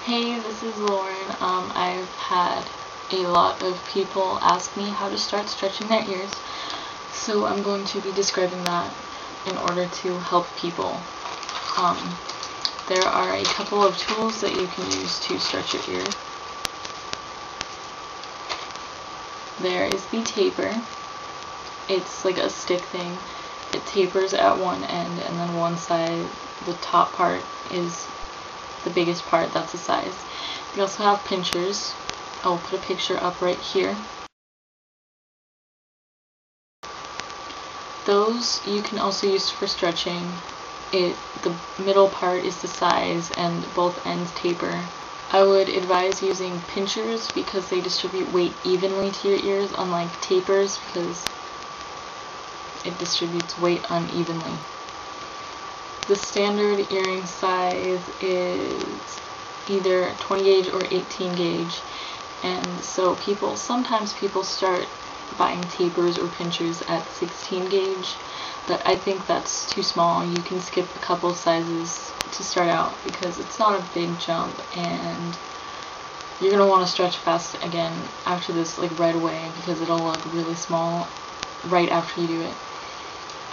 Hey, this is Lauren. I've had a lot of people ask me how to start stretching their ears, so I'm going to be describing that in order to help people. There are a couple of tools that you can use to stretch your ear. There is the taper. It's like a stick thing. It tapers at one end, and then one side, the top part, is the biggest part. That's the size. You also have pinchers. I'll put a picture up right here. Those you can also use for stretching. The middle part is the size and both ends taper. I would advise using pinchers because they distribute weight evenly to your ears, unlike tapers because it distributes weight unevenly. The standard earring size is either 20 gauge or 18 gauge, and so sometimes people start buying tapers or pinchers at 16 gauge, but I think that's too small. You can skip a couple of sizes to start out because it's not a big jump, and you're going to want to stretch fast again after this, like right away, because it'll look really small right after you do it.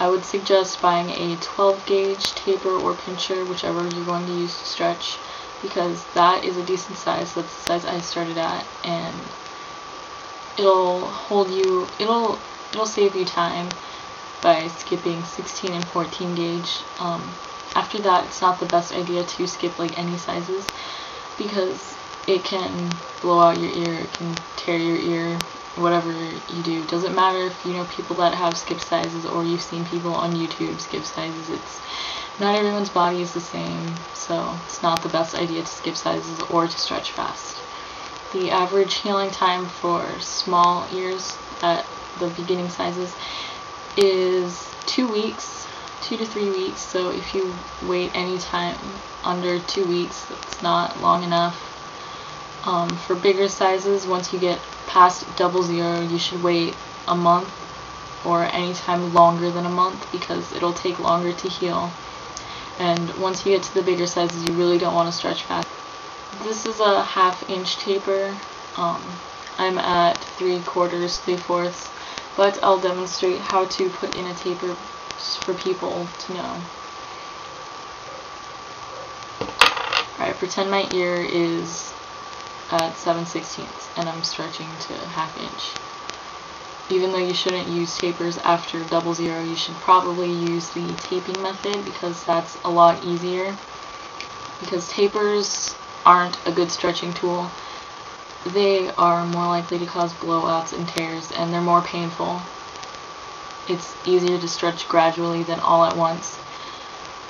I would suggest buying a 12 gauge taper or pincher, whichever you're going to use to stretch, because that is a decent size. That's the size I started at, and it'll save you time by skipping 16 and 14 gauge. After that, it's not the best idea to skip like any sizes because it can blow out your ear, it can tear your ear. Whatever you do, doesn't matter if you know people that have skip sizes or you've seen people on YouTube skip sizes. It's not everyone's body is the same, so it's not the best idea to skip sizes or to stretch fast. The average healing time for small ears at the beginning sizes is 2 weeks, 2 to 3 weeks. So if you wait any time under 2 weeks, that's not long enough. For bigger sizes, once you get past 00, you should wait a month or any time longer than a month because it'll take longer to heal. And once you get to the bigger sizes, you really don't want to stretch fast. This is a 1/2 inch taper. I'm at 3/4, 3/4, but I'll demonstrate how to put in a taper just for people to know. Alright, pretend my ear is at 7/16 and I'm stretching to 1/2 inch. Even though you shouldn't use tapers after 00, you should probably use the taping method because that's a lot easier. Because tapers aren't a good stretching tool. They are more likely to cause blowouts and tears, and they're more painful. It's easier to stretch gradually than all at once.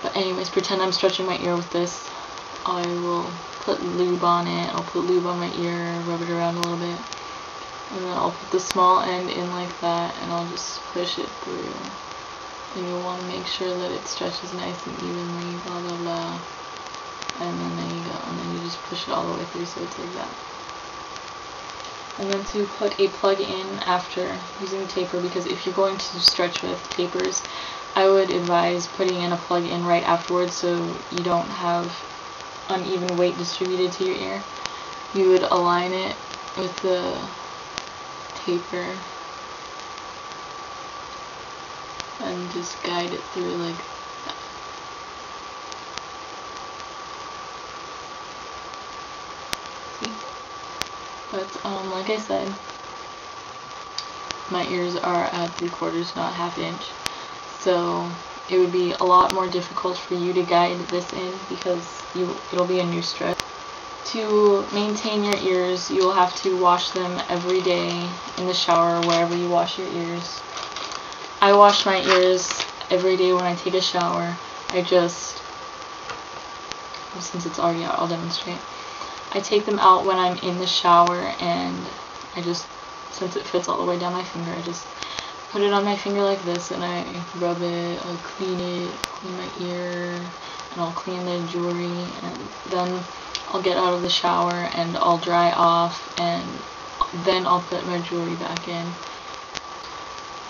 But anyways, pretend I'm stretching my ear with this. I will put lube on it. I'll put lube on my ear, rub it around a little bit, and then I'll put the small end in like that, and I'll just push it through. And you'll want to make sure that it stretches nice and evenly, blah blah blah. And then there you go, and then you just push it all the way through so it's like that. And then to put a plug in after using the taper, because if you're going to stretch with tapers, I would advise putting in a plug in right afterwards so you don't have uneven weight distributed to your ear. You would align it with the taper and just guide it through like that. See? But like I said, my ears are at 3/4, not 1/2 inch, so it would be a lot more difficult for you to guide this in because it'll be a new stretch. To maintain your ears, you'll have to wash them every day in the shower, wherever you wash your ears. I wash my ears every day when I take a shower. Since it's already out, I'll demonstrate. I take them out when I'm in the shower, and since it fits all the way down my finger, I just put it on my finger like this, and I rub it, I'll clean my ear, and I'll clean the jewelry, and then I'll get out of the shower and I'll dry off, and then I'll put my jewelry back in.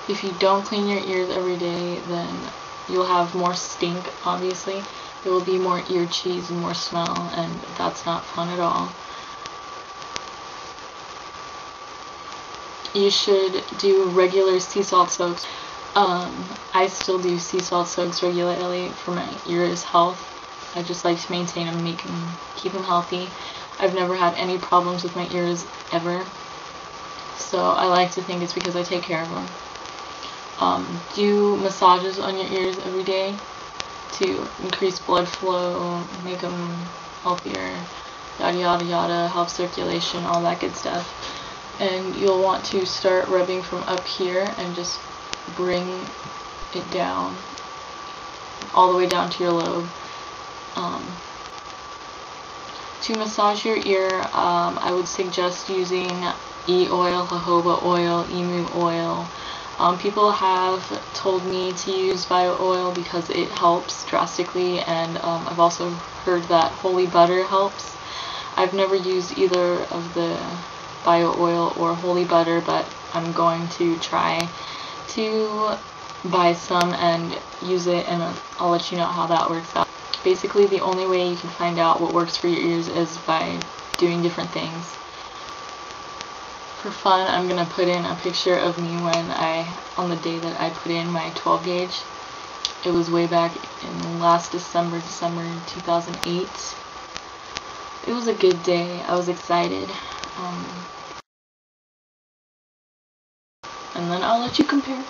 If you don't clean your ears every day, then you'll have more stink, obviously, There will be more ear cheese and more smell, and that's not fun at all. You should do regular sea salt soaks. I still do sea salt soaks regularly for my ears' health. I just like to maintain them, keep them healthy. I've never had any problems with my ears ever, so I like to think it's because I take care of them. Do massages on your ears every day to increase blood flow, make them healthier, yada yada yada, help circulation, all that good stuff. And you'll want to start rubbing from up here and just bring it down all the way down to your lobe. To massage your ear, I would suggest using e-oil, jojoba oil, emu oil. People have told me to use bio oil because it helps drastically, and I've also heard that holy butter helps. I've never used either of the bio oil or holy butter, but I'm going to try to buy some and use it, and I'll let you know how that works out. Basically, the only way you can find out what works for your ears is by doing different things. For fun, I'm going to put in a picture of me on the day that I put in my 12 gauge. It was way back in last December 2008. It was a good day. I was excited. And then I'll let you compare.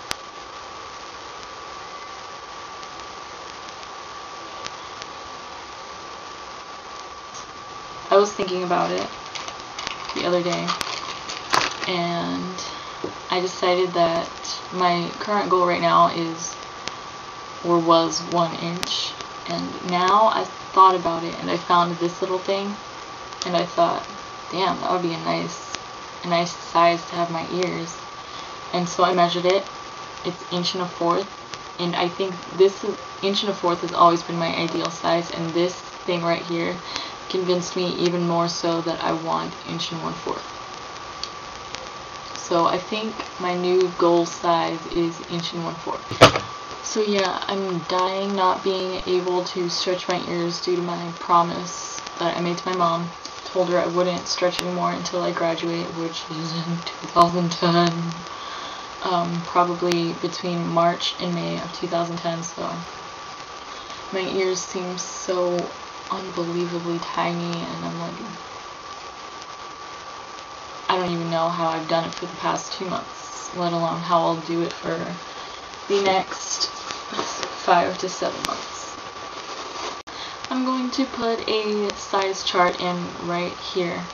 I was thinking about it the other day, and I decided that my current goal right now was 1 inch, and now I thought about it and I found this little thing, and I thought, damn, that would be a nice size to have my ears. And so I measured it. It's 1 1/4, and I think this 1 1/4 has always been my ideal size, and this thing right here convinced me even more so that I want 1 1/4. So I think my new goal size is 1 1/4. So yeah, I'm dying not being able to stretch my ears due to my promise that I made to my mom. Told her I wouldn't stretch anymore until I graduate, which is in 2010. Probably between March and May of 2010, so my ears seem so unbelievably tiny, and I'm like, I don't even know how I've done it for the past 2 months, let alone how I'll do it for the next 5 to 7 months. I'm going to put a size chart in right here.